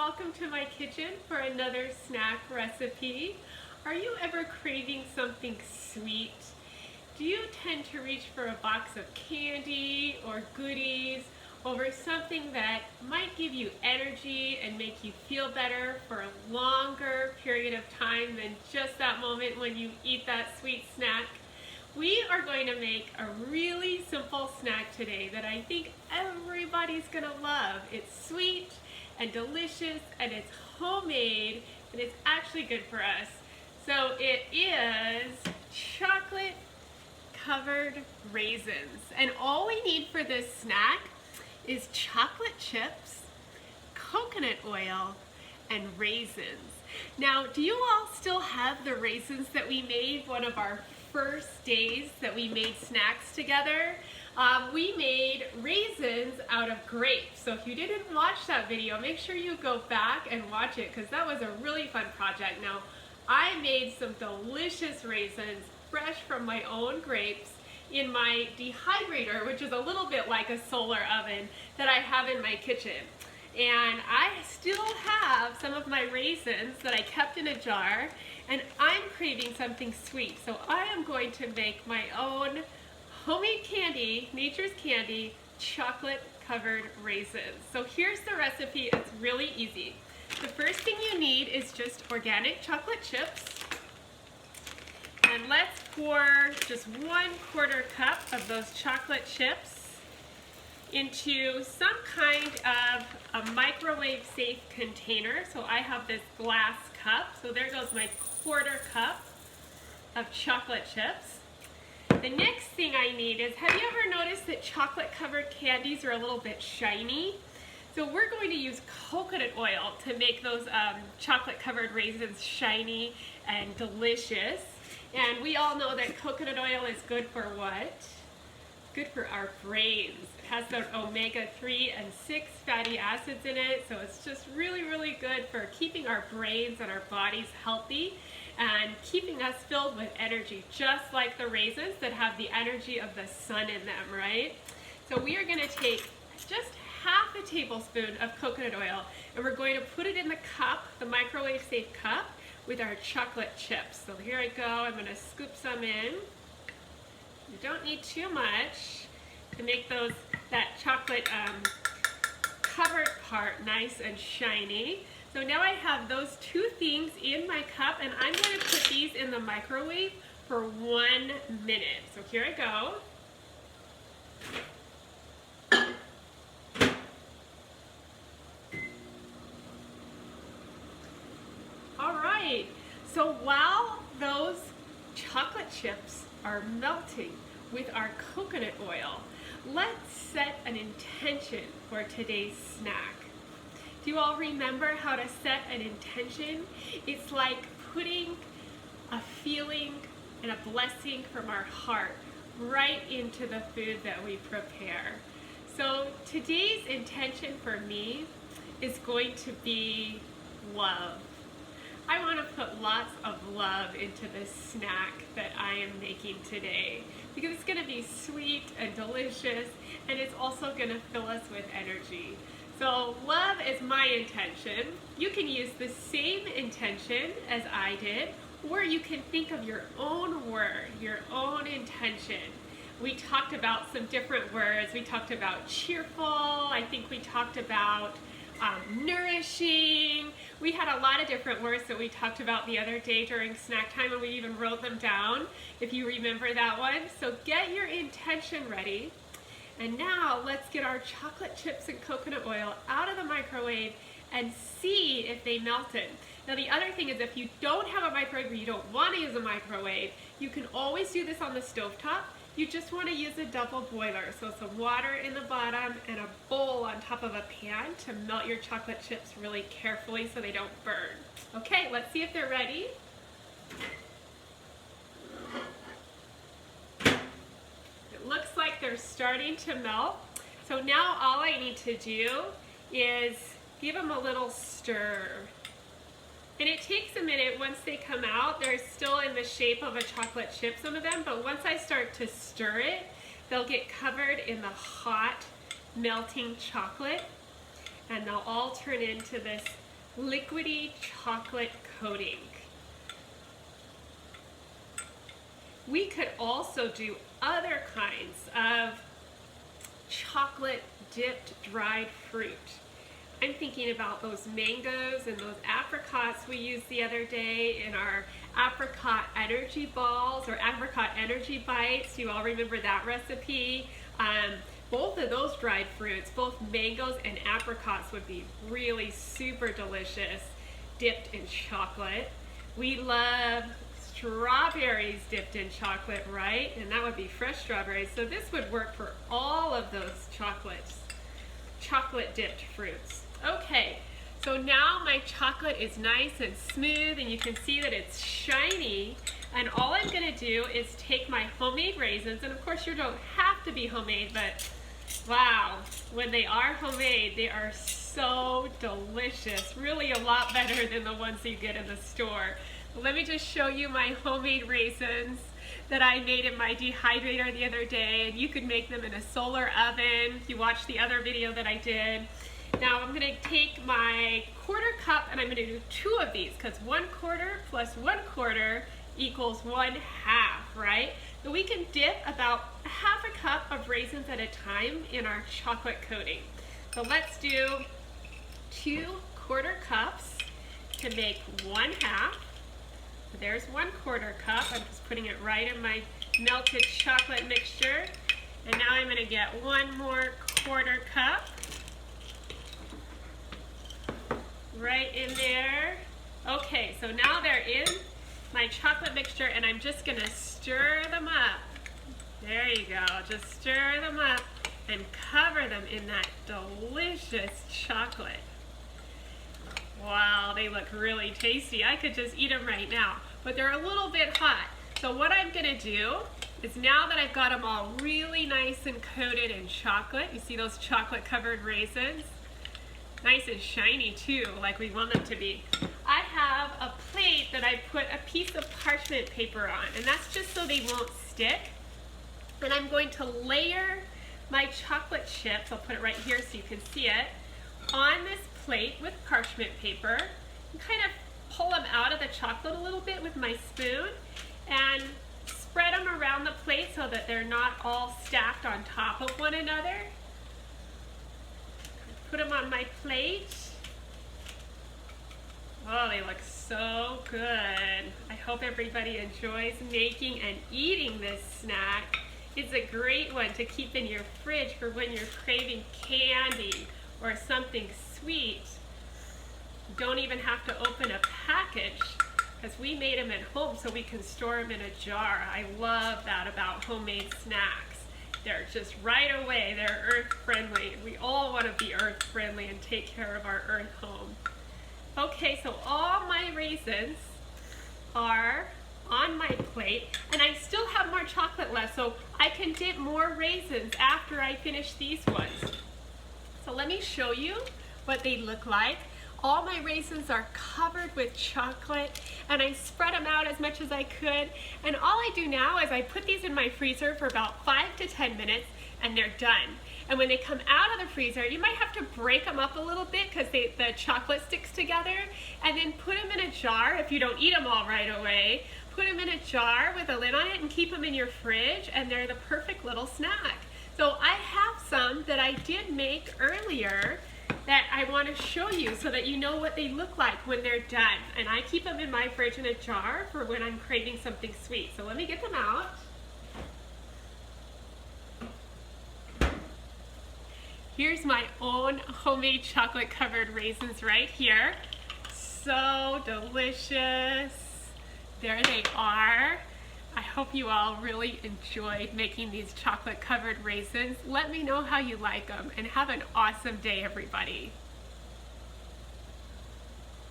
welcome to my kitchen for another snack recipe. Are you ever craving something sweet? Do you tend to reach for a box of candy or goodies over something that might give you energy and make you feel better for a longer period of time than just that moment when you eat that sweet snack? We are going to make a really simple snack today that I think everybody's gonna love. It's sweet and delicious and it's homemade and it's actually good for us. So it is chocolate covered raisins. And all we need for this snack is chocolate chips, coconut oil, and raisins. Now, do you all still have the raisins that we made one of our first days that we made snacks together? We made raisins out of grapes. So if you didn't watch that video, make sure you go back and watch it because that was a really fun project. Now, I made some delicious raisins fresh from my own grapes in my dehydrator, which is a little bit like a solar oven that I have in my kitchen. And I still have some of my raisins that I kept in a jar, and I'm craving something sweet. So I am going to make my own homemade candy, nature's candy, chocolate covered raisins. So here's the recipe. It's really easy. The first thing you need is just organic chocolate chips. And let's pour just 1/4 cup of those chocolate chips into some kind of a microwave safe container. So I have this glass cup. So there goes my 1/4 cup of chocolate chips. The next thing I need is, have you ever noticed that chocolate covered candies are a little bit shiny? So we're going to use coconut oil to make those chocolate covered raisins shiny and delicious. And we all know that coconut oil is good for what? Good for our brains. It has the omega-3 and 6 fatty acids in it, so it's just really, really good for keeping our brains and our bodies healthy and keeping us filled with energy, just like the raisins that have the energy of the sun in them, right? So we are going to take just half a tablespoon of coconut oil and we're going to put it in the cup, the microwave safe cup, with our chocolate chips. So here I go, I'm going to scoop some in. You don't need too much to make that chocolate covered part nice and shiny. So now I have those two things in my cup and I'm going to put these in the microwave for 1 minute. So here I go. All right, so while those chocolate chips are melting with our coconut oil, let's set an intention for today's snack. Do you all remember how to set an intention? It's like putting a feeling and a blessing from our heart right into the food that we prepare. So today's intention for me is going to be love. I want to put lots of love into this snack that I am making today because it's going to be sweet and delicious and it's also going to fill us with energy. So love is my intention. You can use the same intention as I did, or you can think of your own word, your own intention. We talked about some different words. We talked about cheerful. I think we talked about nourishing. We had a lot of different words that we talked about the other day during snack time, and we even wrote them down if you remember that one. So get your intention ready. And now let's get our chocolate chips and coconut oil out of the microwave and see if they melted. Now the other thing is, if you don't have a microwave or you don't want to use a microwave, you can always do this on the stovetop. You just want to use a double boiler. So some water in the bottom and a bowl on top of a pan to melt your chocolate chips really carefully so they don't burn. Okay, let's see if they're ready. It looks like they're starting to melt. So now all I need to do is give them a little stir. And it takes a minute once they come out. They're still in the shape of a chocolate chip, some of them, but once I start to stir it, they'll get covered in the hot, melting chocolate, and they'll all turn into this liquidy chocolate coating. We could also do other kinds of chocolate dipped dried fruit. I'm thinking about those mangoes and those apricots we used the other day in our apricot energy balls or apricot energy bites. You all remember that recipe? Both of those dried fruits, both mangoes and apricots, would be really super delicious dipped in chocolate. We love strawberries dipped in chocolate, right? And that would be fresh strawberries. So this would work for all of those chocolate dipped fruits. Okay, so now my chocolate is nice and smooth and you can see that it's shiny. And all I'm gonna do is take my homemade raisins, and of course you don't have to be homemade, but wow, when they are homemade, they are so delicious. Really a lot better than the ones you get in the store. Let me just show you my homemade raisins that I made in my dehydrator the other day, and you could make them in a solar oven if you watched the other video that I did. Now I'm gonna take my 1/4 cup and I'm gonna do 2 of these because 1/4 plus 1/4 equals 1/2, right? So we can dip about 1/2 cup of raisins at a time in our chocolate coating. So let's do 2 1/4 cups to make 1/2. So there's 1/4 cup. I'm just putting it right in my melted chocolate mixture. And now I'm gonna get 1 more 1/4 cup. Right in there. Okay, so now they're in my chocolate mixture and I'm just gonna stir them up. There you go, just stir them up and cover them in that delicious chocolate. Wow, they look really tasty. I could just eat them right now, but they're a little bit hot. So what I'm gonna do is, now that I've got them all really nice and coated in chocolate, you see those chocolate covered raisins? Nice and shiny too, like we want them to be. I have a plate that I put a piece of parchment paper on, and that's just so they won't stick. And I'm going to layer my chocolate chips, I'll put it right here so you can see it, on this plate with parchment paper, and kind of pull them out of the chocolate a little bit with my spoon, and spread them around the plate so that they're not all stacked on top of one another. Put them on my plate. Oh, they look so good. I hope everybody enjoys making and eating this snack. It's a great one to keep in your fridge for when you're craving candy or something sweet. You don't even have to open a package because we made them at home so we can store them in a jar. I love that about homemade snacks. They're just right away, they're earth friendly. We all want to be earth friendly and take care of our earth home. Okay, so all my raisins are on my plate, and I still have more chocolate left, so I can dip more raisins after I finish these ones. So let me show you what they look like. All my raisins are covered with chocolate, and I spread them out as much as I could. And all I do now is I put these in my freezer for about 5 to 10 minutes, and they're done. And when they come out of the freezer, you might have to break them up a little bit because the chocolate sticks together, and then put them in a jar. If you don't eat them all right away, put them in a jar with a lid on it and keep them in your fridge, and they're the perfect little snack. So I have some that I did make earlier that I want to show you so that you know what they look like when they're done. And I keep them in my fridge in a jar for when I'm craving something sweet. So let me get them out. Here's my own homemade chocolate covered raisins right here. So delicious. There they are. I hope you all really enjoyed making these chocolate covered raisins. Let me know how you like them, and have an awesome day, everybody.